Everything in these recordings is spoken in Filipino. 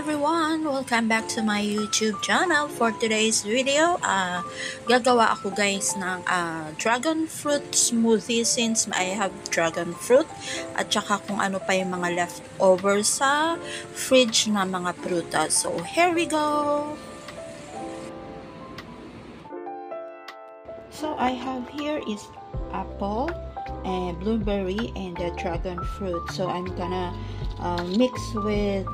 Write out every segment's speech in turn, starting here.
everyone! Welcome back to my YouTube channel. For today's video, gagawa ako guys ng dragon fruit smoothie since I have dragon fruit at saka kung ano pa yung mga leftover sa fridge na mga prutas. So, here we go! So, I have here is apple, and blueberry, and the dragon fruit. So, I'm gonna mix with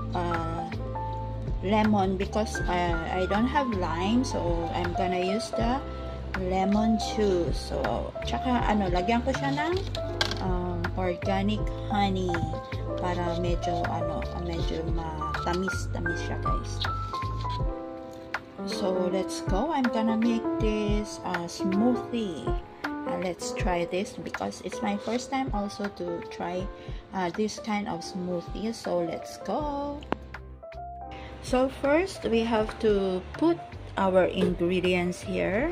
lemon because I don't have lime, so I'm gonna use the lemon juice. So, tsaka lagyan ko siya ng organic honey para medyo matamis siya guys. So, let's go. I'm gonna make this smoothie. Let's try this because it's my first time also to try this kind of smoothie. So let's go. So first we have to put our ingredients here.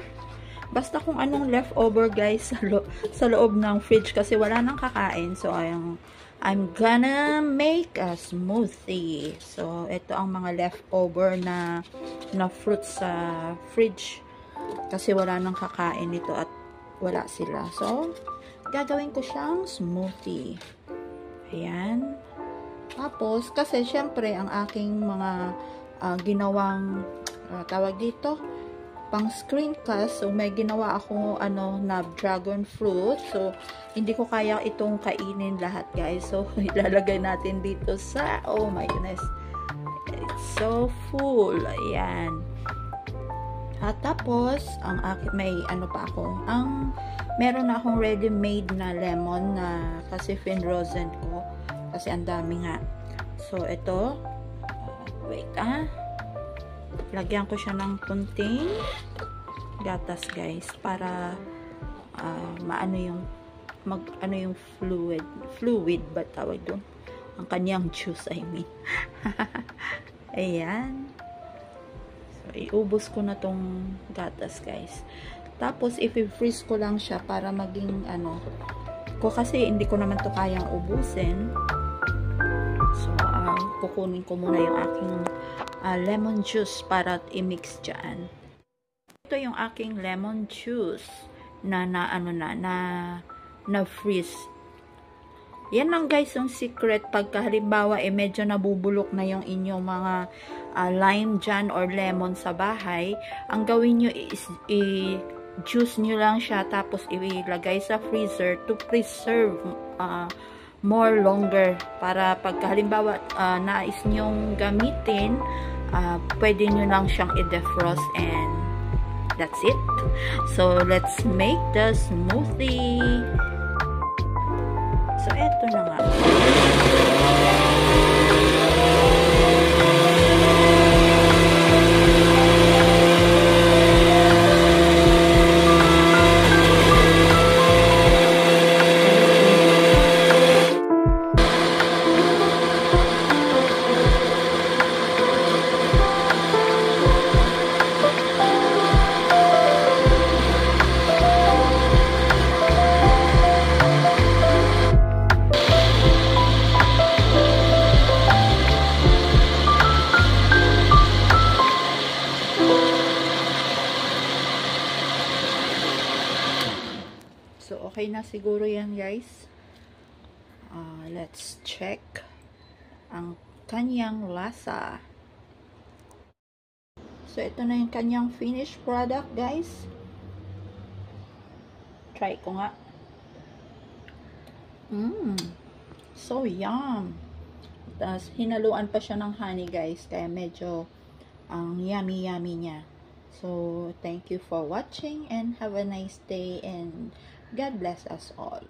Basta kung anong leftover guys sa loob ng fridge kasi wala nang kakain. So I'm gonna make a smoothie. So ito ang mga leftover na fruits sa fridge kasi wala nang kakain nito at wala sila. So, gagawin ko siyang smoothie. Ayan. Tapos, kasi syempre, ang aking mga ginawang, tawag dito, pang screencast. So, may ginawa ako, na dragon fruit. So, hindi ko kaya itong kainin lahat, guys. So, ilalagay natin dito sa, oh my goodness. It's so full. Ayan. At tapos, may meron na akong ready-made na lemon na kasi finrozen ko. Kasi ang dami nga. So, ito. Wait, lagyan ko siya ng kunting gatas, guys. Para, yung fluid ba tawag doon? Ang kanyang juice, I mean. Ayan. Iubos ko na tong gatas guys. Tapos i-freeze ko lang siya para maging kasi hindi ko naman to kayang ubusin. So kukunin ko muna yung aking lemon juice para i-mix dyan. Ito yung aking lemon juice na freeze. Yan lang guys yung secret pagka halimbawa medyo nabubulok na yung inyong mga lime dyan or lemon sa bahay. Ang gawin nyo is i-juice nyo lang siya tapos ilagay sa freezer to preserve more longer para pagka halimbawa nais nyong gamitin, pwede nyo lang siyang i-defrost and that's it. So let's make the smoothie. So, eto na nga. So, okay na siguro yan guys. Let's check ang kanyang lasa. So, ito na yung kanyang finished product guys. Try ko nga. So yum. Tapos, hinaluan pa siya ng honey guys. Kaya medyo yummy niya. So, thank you for watching and have a nice day and God bless us all.